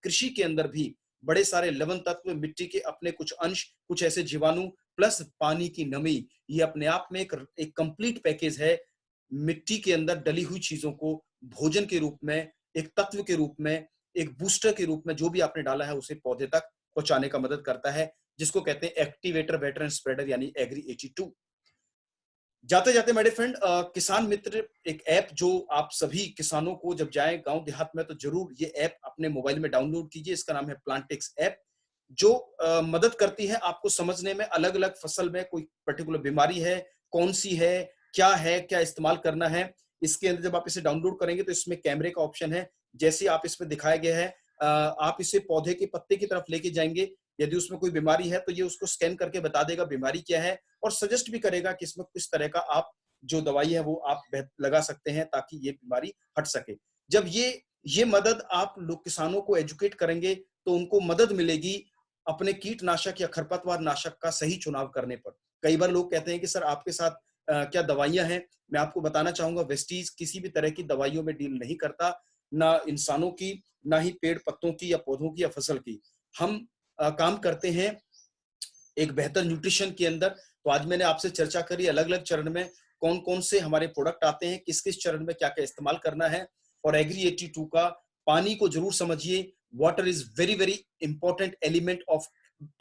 कृषि के अंदर भी बड़े सारे लवण तत्व, मिट्टी के अपने कुछ अंश, कुछ ऐसे जीवाणु, प्लस पानी की नमी, ये अपने आप में एक कंप्लीट पैकेज है। मिट्टी के अंदर डली हुई चीजों को भोजन के रूप में, एक तत्व के रूप में, एक बूस्टर के रूप में जो भी आपने डाला है उसे पौधे तक पहुंचाने का मदद करता है, जिसको कहते हैं एक्टिवेटर, वेटर स्प्रेडर, यानी एग्री 82। जाते जाते मेरे फ्रेंड, किसान मित्र एक ऐप जो आप सभी किसानों को जब जाएं गांव देहात में तो जरूर ये ऐप अपने मोबाइल में डाउनलोड कीजिए। इसका नाम है प्लांटिक्स ऐप, जो मदद करती है आपको समझने में, अलग अलग फसल में कोई पर्टिकुलर बीमारी है, कौन सी है, क्या इस्तेमाल करना है। इसके अंदर जब आप इसे डाउनलोड करेंगे तो इसमें कैमरे का ऑप्शन है, जैसे आप इसमें दिखाया गया है। आप इसे पौधे के पत्ते की तरफ लेके जाएंगे, यदि उसमें कोई बीमारी है तो ये उसको स्कैन करके बता देगा बीमारी क्या है, और सजेस्ट भी करेगा कि इसमें किस तरह का आप जो दवाई है वो आप लगा सकते हैं ताकि ये बीमारी हट सके। जब ये मदद आप लोग किसानों को एजुकेट करेंगे तो उनको मदद मिलेगी अपने कीटनाशक या खरपतवार नाशक का सही चुनाव करने पर। कई बार लोग कहते हैं कि सर आपके साथ क्या दवाइयां हैं। मैं आपको बताना चाहूंगा, वेस्टीज किसी भी तरह की दवाइयों में डील नहीं करता, ना इंसानों की, ना ही पेड़ पत्तों की या पौधों की या फसल की। हम काम करते हैं एक बेहतर न्यूट्रिशन के अंदर। तो आज मैंने आपसे चर्चा करी अलग अलग चरण में कौन कौन से हमारे प्रोडक्ट आते हैं, किस किस चरण में क्या क्या इस्तेमाल करना है। और एग्री 82 का पानी को जरूर समझिए। Water is very very important element of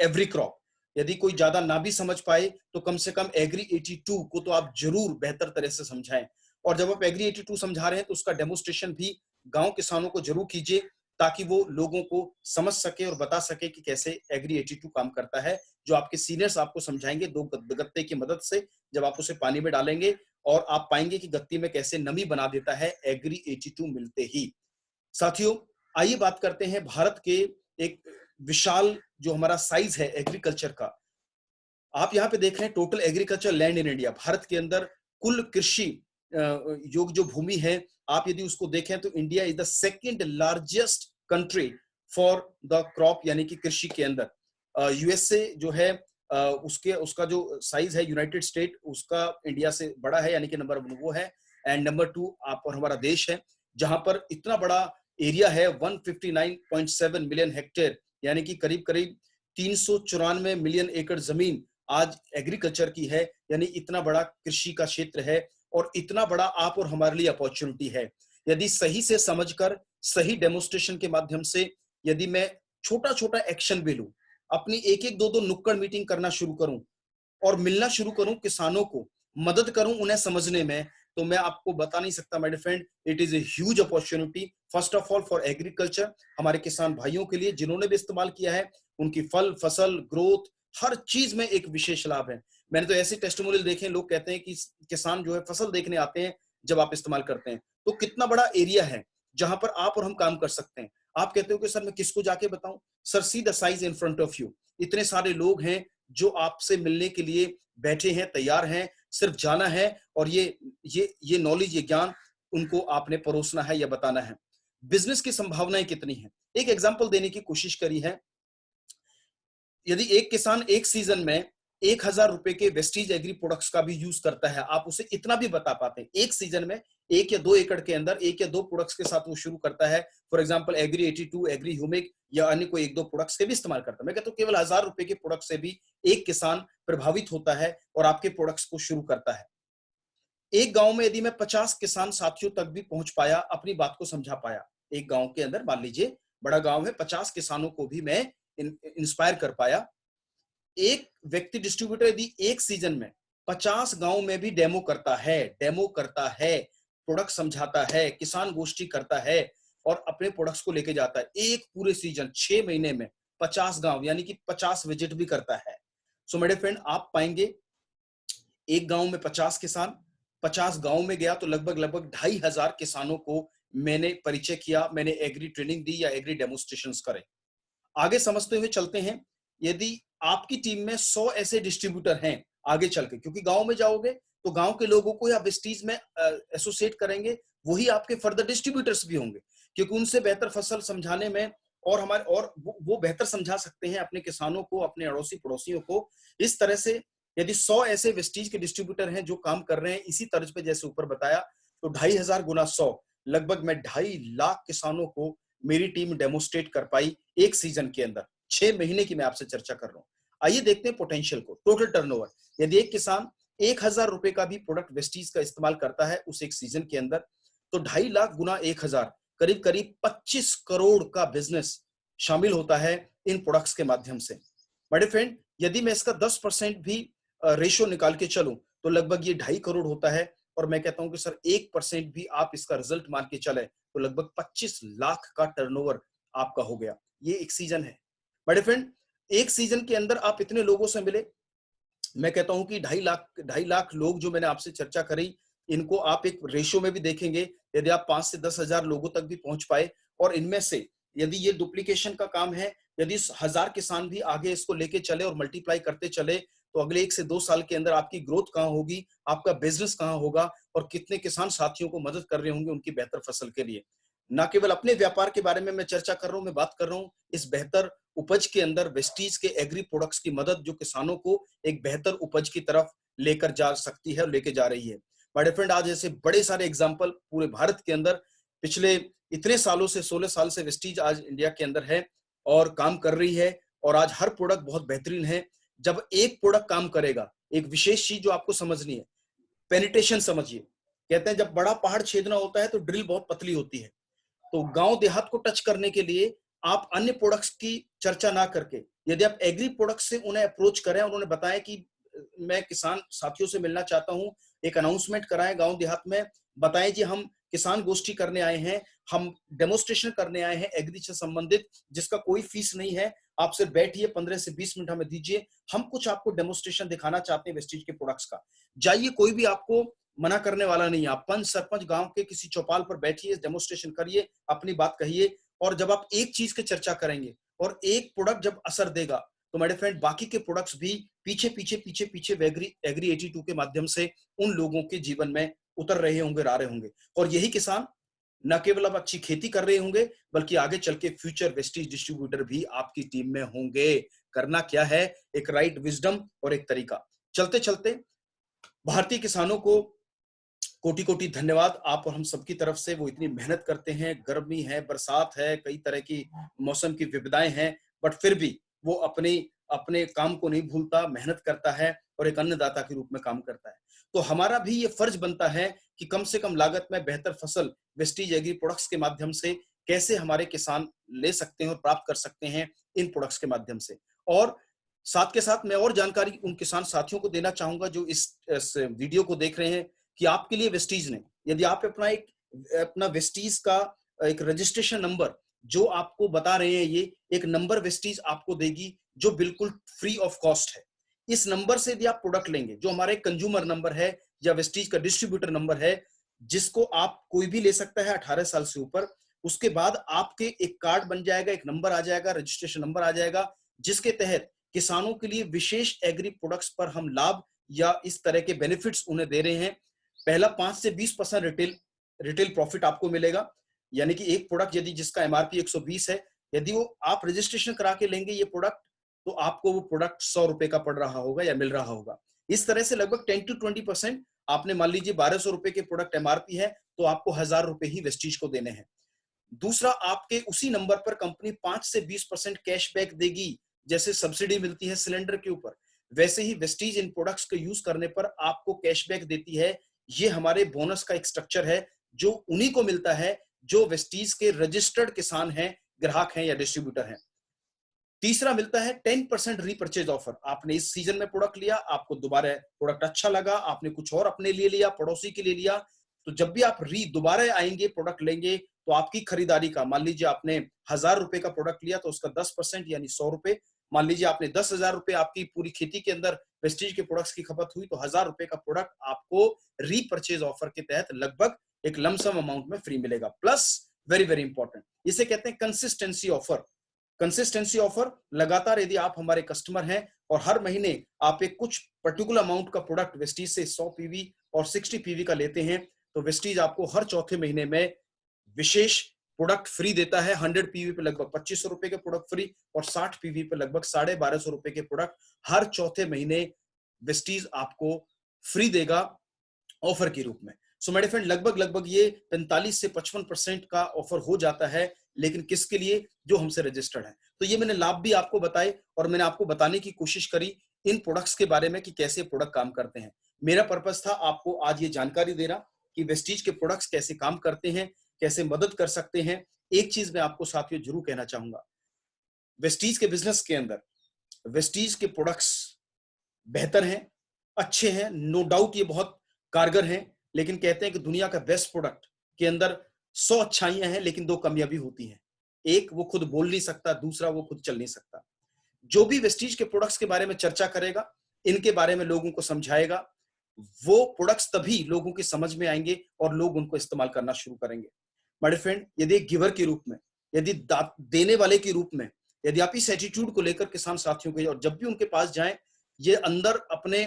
every crop. यदि कोई ज्यादा ना भी समझ पाए तो कम से कम एग्री 82 को तो आप जरूर बेहतर तरह से समझाएं। और जब आप एग्री 82 समझा रहे हैं तो उसका डेमोस्ट्रेशन भी गांव किसानों को जरूर कीजिए, ताकि वो लोगों को समझ सके और बता सके कि कैसे एग्री 82 काम करता है, जो आपके सीनियर्स आपको समझाएंगे 2 गत्ते की मदद से। जब आप उसे पानी में डालेंगे और आप पाएंगे कि गत्ती में कैसे नमी बना देता है एग्री 82 मिलते ही। साथियों, आइए बात करते हैं भारत के एक विशाल जो हमारा साइज है एग्रीकल्चर का। आप यहाँ पे देख रहे हैं total agriculture land in India. Bharat के अंदर कुल कृषि योग जो भूमि है, आप यदि उसको देखें तो India is the second largest country for the crop, यानी कि कृषि के अंदर। यूएसए जो है उसका जो साइज है, यूनाइटेड स्टेट उसका इंडिया से बड़ा है, यानी कि नंबर 1 वो है। एंड नंबर 2 आप और हमारा देश है, जहां पर इतना बड़ा एरिया है 159.7 मिलियन हेक्टेयर, यानी कि करीब करीब 394 मिलियन एकड़ जमीन आज एग्रीकल्चर की है। यानी इतना बड़ा कृषि का क्षेत्र है और इतना बड़ा आप और हमारे लिए अपॉर्चुनिटी है। यदि सही से समझकर, सही डेमोस्ट्रेशन के माध्यम से यदि मैं छोटा छोटा एक्शन भी लूं, अपनी एक एक दो दो नुक्कड़ मीटिंग करना शुरू करूं और मिलना शुरू करूं किसानों को, मदद करूं उन्हें समझने में, तो मैं आपको बता नहीं सकता my dear friend, it is a huge opportunity first of all for agriculture. हमारे किसान भाइयों के लिए जिन्होंने भी इस्तेमाल किया है, उनकी फल, फसल, ग्रोथ, हर चीज में एक विशेष लाभ है। मैंने तो ऐसे टेस्टिमोनियल देखे, लोग कहते हैं कि किसान जो है फसल देखने आते हैं जब आप इस्तेमाल करते हैं। तो कितना बड़ा एरिया है जहां पर आप और हम काम कर सकते हैं। आप कहते हो कि सर मैं किसको जाके बताऊं? Sir see the size in front of you. इतने सारे लोग हैं जो आपसे मिलने के लिए बैठे हैं, तैयार हैं, सिर्फ जाना है और ये नॉलेज, ये ज्ञान उनको आपने परोसना है या बताना है। बिजनेस की संभावनाएं कितनी हैं, एक एग्जांपल देने की कोशिश करी है। यदि एक किसान एक सीजन में 1,000 रुपए के वेस्टीज एग्री प्रोडक्ट्स का भी यूज करता है, आप उसे इतना भी बता पाते हैं एक सीजन में 1 या 2 एकड़ के अंदर 1 या 2 प्रोडक्ट्स के साथ वो शुरू करता है। For example Agri 82, Agri Humic या अन्य कोई 1-2 प्रोडक्ट्स के भी इस्तेमाल करता है। मैं कहता हूं केवल 1,000 रुपए के प्रोडक्ट से भी एक किसान प्रभावित होता है और आपके प्रोडक्ट्स को शुरू करता है। एक गांव में यदि मैं 50 किसान साथियों तक भी पहुंच पाया, अपनी बात को समझा पाया, एक गांव के अंदर, मान लीजिए बड़ा गांव है, 50 किसानों को भी मैं इंस्पायर कर पाया। एक व्यक्ति डिस्ट्रीब्यूटर यदि एक सीजन में 50 गांव में भी डेमो करता है, प्रोडक्ट समझाता है, किसान गोष्ठी करता है और अपने प्रोडक्ट्स को लेके जाता है, एक पूरे सीजन 6 महीने में 50 गांव यानी कि 50 विजिट भी करता है। सो मेरे फ्रेंड, आप पाएंगे एक गांव में 50 किसान, 50 गांव में गया तो लगभग लगभग 2500 किसानों को मैंने परिचय किया, मैंने एग्री ट्रेनिंग दी या एग्री डेमोस्ट्रेशंस करे। आगे समझते हुए चलते हैं, यदि आपकी टीम में 100 ऐसे डिस्ट्रीब्यूटर हैं आगे चल के, क्योंकि गांव में जाओगे तो गांव के लोगों को या वेस्टीज में एसोसिएट करेंगे, वही आपके फर्दर डिस्ट्रीब्यूटर्स भी होंगे, क्योंकि उनसे बेहतर फसल समझाने में और हमारे और वो बेहतर समझा सकते हैं अपने किसानों को, अपने अड़ोसी पड़ोसियों को। इस तरह से यदि 100 ऐसे वेस्टीज के डिस्ट्रीब्यूटर हैं जो काम कर रहे हैं इसी तर्ज पे जैसे ऊपर बताया, तो 2500 गुना 100, लगभग मैं 2.5 लाख किसानों को मेरी टीम डेमोस्ट्रेट कर पाई एक सीजन के अंदर। 6 महीने की मैं आपसे चर्चा कर रहा हूं। आइए देखते हैं पोटेंशियल को। टोटल टर्नओवर, यदि एक किसान 1000 रुपए का भी प्रोडक्ट वेस्टीज का इस्तेमाल करता है उस एक सीजन के अंदर, तो 2.5 लाख गुना 1000, करीब करीब 25 करोड़ का बिजनेस शामिल होता है इन प्रोडक्ट्स के माध्यम से। बड़े फ्रेंड, यदि मैं इसका 10% भी रेशो निकाल के चलूं तो लगभग ये 2.5 करोड़ होता है। और मैं कहता हूं कि सर 1% भी आप इसका रिजल्ट मान के चले तो लगभग 25 लाख का टर्नओवर आपका हो गया। ये एक सीजन है। बड़े फ्रेंड, एक सीजन के अंदर आप इतने लोगों से मिले, मैं कहता हूं कि 2.5 लाख लोग जो मैंने आपसे चर्चा करी, इनको आप एक रेशियो में भी देखेंगे, यदि आप 5 से 10,000 लोगों तक भी पहुंच पाए और इनमें से यदि ये डुप्लीकेशन का काम है, यदि 1000 किसान भी आगे इसको लेके चले और मल्टीप्लाई करते चले, तो अगले 1 से 2 साल के अंदर आपकी ग्रोथ कहां होगी, आपका बिजनेस कहां होगा और कितने किसान साथियों को मदद कर रहे होंगे उनकी बेहतर फसल के लिए। ना केवल अपने व्यापार के बारे में मैं चर्चा कर रहा हूं, मैं बात कर रहा हूं इस बेहतर उपज के अंदर वेस्टीज के एग्री प्रोडक्ट्स की मदद जो किसानों को एक बेहतर उपज की तरफ लेकर जा सकती है और लेके जा रही है। बड़े फ्रेंड, आज ऐसे बड़े सारे एग्जाम्पल पूरे भारत के अंदर पिछले इतने सालों से, 16 साल से वेस्टीज आज इंडिया के अंदर है और काम कर रही है और आज हर प्रोडक्ट बहुत बेहतरीन है। जब एक प्रोडक्ट काम करेगा, एक विशेष चीज जो आपको समझनी है, पेनिट्रेशन समझिए। कहते हैं जब बड़ा पहाड़ छेदना होता है तो ड्रिल बहुत पतली होती है। तो गांव देहात को टच करने के लिए आप अन्य प्रोडक्ट्स की चर्चा ना करके यदि आप एग्री प्रोडक्ट्स से उन्हें अप्रोच करें, उन्होंने बताया कि मैं किसान साथियों से मिलना चाहता हूं, एक अनाउंसमेंट कराएं गांव देहात में, बताएं जी हम किसान गोष्ठी करने आए हैं, हम डेमोस्ट्रेशन करने आए हैं एग्री से संबंधित, जिसका कोई फीस नहीं है, आप सिर्फ बैठिए 15 से 20 मिनट हमें दीजिए, हम कुछ आपको डेमोस्ट्रेशन दिखाना चाहते हैं वेस्टीज के प्रोडक्ट्स का। जाइए, कोई भी आपको मना करने वाला नहीं है। आप पंच सरपंच गांव के किसी चौपाल पर बैठिए, डेमोस्ट्रेशन करिए, अपनी बात कहिए और जब आप एक चीज की चर्चा करेंगे और एक प्रोडक्ट जब असर देगा तो मेरे फ्रेंड बाकी के प्रोडक्ट्स भी पीछे पीछे पीछे पीछे एग्री 82 के माध्यम से उन लोगों के जीवन में उतर रहे होंगे, आ रहे होंगे। और यही किसान न केवल अब अच्छी खेती कर रहे होंगे बल्कि आगे चल के फ्यूचर वेस्टीज डिस्ट्रीब्यूटर भी आपकी टीम में होंगे। करना क्या है, एक राइट विजडम और एक तरीका। चलते चलते भारतीय किसानों को कोटि कोटि धन्यवाद। आप और हम सबकी तरफ से, वो इतनी मेहनत करते हैं, गर्मी है, बरसात है, कई तरह की मौसम की विविधाएं हैं, बट फिर भी वो अपने काम को नहीं भूलता, मेहनत करता है और एक अन्नदाता के रूप में काम करता है। तो हमारा भी ये फर्ज बनता है कि कम से कम लागत में बेहतर फसल वेस्टीज एग्री प्रोडक्ट्स के माध्यम से कैसे हमारे किसान ले सकते हैं और प्राप्त कर सकते हैं इन प्रोडक्ट्स के माध्यम से। और साथ के साथ मैं और जानकारी उन किसान साथियों को देना चाहूंगा जो इस वीडियो को देख रहे हैं कि आपके लिए वेस्टीज ने, यदि आप अपना वेस्टीज का एक रजिस्ट्रेशन नंबर जो आपको बता रहे हैं, ये एक नंबर वेस्टीज आपको देगी जो बिल्कुल फ्री ऑफ कॉस्ट है। इस नंबर से यदि आप प्रोडक्ट लेंगे, जो हमारे कंज्यूमर नंबर है या वेस्टीज का डिस्ट्रीब्यूटर नंबर है, जिसको आप कोई भी ले सकता है 18 साल से ऊपर, उसके बाद आपके एक कार्ड बन जाएगा, एक नंबर आ जाएगा, रजिस्ट्रेशन नंबर आ जाएगा, जिसके तहत किसानों के लिए विशेष एग्री प्रोडक्ट्स पर हम लाभ या इस तरह के बेनिफिट्स उन्हें दे रहे हैं। पहला 5 से 20% रिटेल प्रॉफिट आपको मिलेगा, यानी कि एक प्रोडक्ट यदि जिसका एमआरपी 120 है, यदि वो आप रजिस्ट्रेशन करा के लेंगे ये प्रोडक्ट, तो आपको वो प्रोडक्ट 100 रुपए का पड़ रहा होगा या मिल रहा होगा। इस तरह से लगभग 10 to 20%, आपने मान लीजिए 1200 रुपए के प्रोडक्ट एमआरपी है तो आपको 1000 रुपए ही वेस्टीज को देने हैं। दूसरा, आपके उसी नंबर पर कंपनी 5 से 20% कैशबैक देगी। जैसे सब्सिडी मिलती है सिलेंडर के ऊपर, वैसे ही वेस्टीज इन प्रोडक्ट्स का यूज करने पर आपको कैशबैक देती है। ये हमारे बोनस का एक स्ट्रक्चर है जो उन्हीं को मिलता है जो वेस्टीज के रजिस्टर्ड किसान हैं, ग्राहक हैं या डिस्ट्रीब्यूटर हैं। तीसरा मिलता है 10% रीपर्चेज ऑफर। आपने इस सीजन में प्रोडक्ट लिया, आपको दोबारा प्रोडक्ट अच्छा लगा, आपने कुछ और अपने लिए लिया, पड़ोसी के लिए लिया, तो जब भी आप दोबारा आएंगे प्रोडक्ट लेंगे तो आपकी खरीदारी का, मान लीजिए आपने 1000 रुपए का प्रोडक्ट लिया तो उसका 10% यानी 100 रुपए। मान लीजिए आपने 10,000 रुपए आपकी पूरी खेती के अंदर वेस्टीज के प्रोडक्ट्स की खपत हुई तो 1000 रुपए का प्रोडक्ट आपको रीपर्चेज ऑफर के तहत लगभग एक लमसम अमाउंट में फ्री मिलेगा। प्लस वेरी वेरी इंपॉर्टेंट, इसे कहते हैं कंसिस्टेंसी ऑफर। कंसिस्टेंसी ऑफर, लगातार यदि आप हमारे कस्टमर हैं और हर महीने आप एक कुछ पर्टिकुलर अमाउंट का प्रोडक्ट वेस्टीज से 100 पीवी और 60 पीवी का लेते हैं तो वेस्टीज आपको हर चौथे महीने में विशेष प्रोडक्ट फ्री देता है। 100 पीवी पे लगभग 2500 रुपए के प्रोडक्ट फ्री और 60 पीवी पे लगभग 1250 रुपए के प्रोडक्ट हर चौथे महीने वेस्टीज आपको फ्री देगा ऑफर के रूप में। सो मेरे फ्रेंड, लगभग ये 45 से 55% का ऑफर हो जाता है, लेकिन किसके लिए? जो हमसे रजिस्टर्ड है। तो ये मैंने लाभ भी आपको बताए और मैंने आपको बताने की कोशिश करी इन प्रोडक्ट्स के बारे में कि कैसे प्रोडक्ट काम करते हैं। मेरा पर्पस था आपको आज ये जानकारी देना कि वेस्टीज के प्रोडक्ट्स कैसे काम करते हैं, कैसे मदद कर सकते हैं। एक चीज मैं आपको साथियों जरूर कहना चाहूंगा, वेस्टीज के बिजनेस के अंदर वेस्टीज के प्रोडक्ट्स बेहतर हैं, अच्छे हैं, नो डाउट ये बहुत कारगर हैं, लेकिन कहते हैं कि दुनिया का बेस्ट प्रोडक्ट के अंदर 100 अच्छाइयां हैं लेकिन 2 कमियां भी होती हैं। एक, वो खुद बोल नहीं सकता, दूसरा वो खुद चल नहीं सकता। जो भी वेस्टीज के प्रोडक्ट्स के बारे में चर्चा करेगा, इनके बारे में लोगों को समझाएगा, वो प्रोडक्ट्स तभी लोगों की समझ में आएंगे और लोग उनको इस्तेमाल करना शुरू करेंगे। माय फ्रेंड, यदि एक गिवर के रूप में, यदि देने वाले के रूप में, यदि आप इस एटीट्यूड को लेकर किसान साथियों के और जब भी उनके पास जाएं, ये अंदर अपने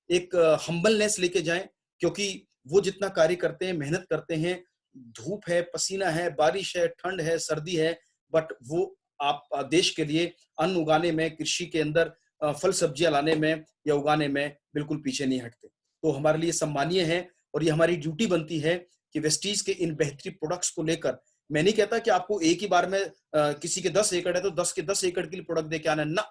एक हम्बलनेस लेके जाएं, क्योंकि वो जितना कार्य करते हैं, मेहनत करते हैं, धूप है, पसीना है, बारिश है, ठंड है, सर्दी है, बट वो आप देश के लिए अन्न उगाने में, कृषि के अंदर फल सब्जियां लाने में या उगाने में बिल्कुल पीछे नहीं हटते। तो हमारे लिए सम्मानीय है और ये हमारी ड्यूटी बनती है कि वेस्टीज के इन बेहतरीन प्रोडक्ट्स को लेकर, मैं नहीं कहता कि आपको एक ही बार में किसी के 10 एकड़ है तो 10 के 10 एकड़ के लिए प्रोडक्ट देके आना ना,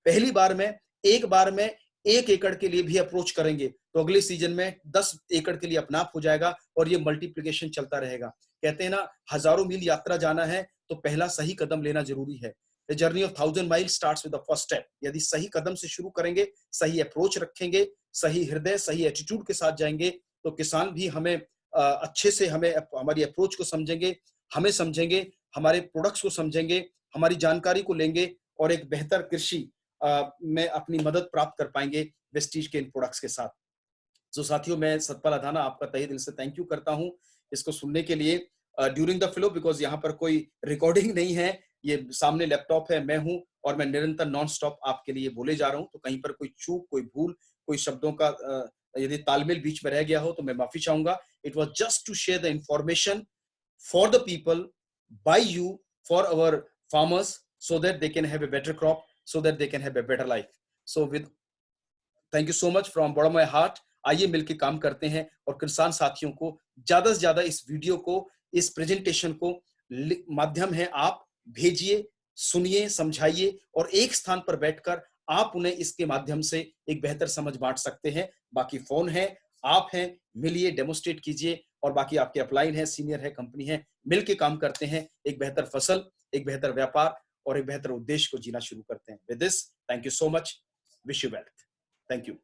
पहली बार में एक बार में 1 एकड़ के लिए भी अप्रोच करेंगे तो अगले सीजन में 10 एकड़ के लिए अपना आप हो जाएगा और ये मल्टीप्लिकेशन चलता रहेगा। कहते हैं ना, हजारों मील यात्रा जाना है तो पहला सही कदम लेना जरूरी है। The journey of 1000 mile starts with the first step. यदि सही कदम से शुरू करेंगे, सही अप्रोच रखेंगे, सही हृदय, सही एटीट्यूड के साथ जाएंगे तो किसान भी हमें अच्छे से हमें हमारी अप्रोच को समझेंगे, हमें समझेंगे, हमारे प्रोडक्ट्स को समझेंगे, हमारी जानकारी को लेंगे और एक बेहतर कृषि में अपनी मदद प्राप्त कर पाएंगे वेस्टीज के इन प्रोडक्ट्स के साथ। तो साथियों, मैं सतपाल अधाना आपका तहे दिल से थैंक यू करता हूं इसको सुनने के लिए ड्यूरिंग द फ्लो, बिकॉज यहाँ पर कोई रिकॉर्डिंग नहीं है, ये सामने लैपटॉप है, मैं हूं और मैं निरंतर नॉन स्टॉप आपके लिए बोले जा रहा हूं। तो कहीं पर कोई चूक, कोई भूल, कोई शब्दों का यदि तालमेल बीच में रह गया हो तो मैं माफी चाहूंगा। It was just to share the information for the people, by you, for our farmers, so that they can have a better crop, so that they can have a better life. So with thank you so much from bottom of my heart. आइए मिलकर काम करते हैं और किसान साथियों को ज्यादा से ज्यादा इस वीडियो को, इस प्रेजेंटेशन को माध्यम है आप भेजिए, सुनिए, समझाइए और एक स्थान पर बैठकर आप उन्हें इसके माध्यम से एक बेहतर समझ बांट सकते हैं। बाकी फोन है, आप हैं, मिलिए, डेमोस्ट्रेट कीजिए और बाकी आपके अपलाइन है, सीनियर है, कंपनी है, मिलकर काम करते हैं, एक बेहतर फसल, एक बेहतर व्यापार और एक बेहतर उद्देश्य को जीना शुरू करते हैं। With this, thank you so much, wish you wealth, thank you.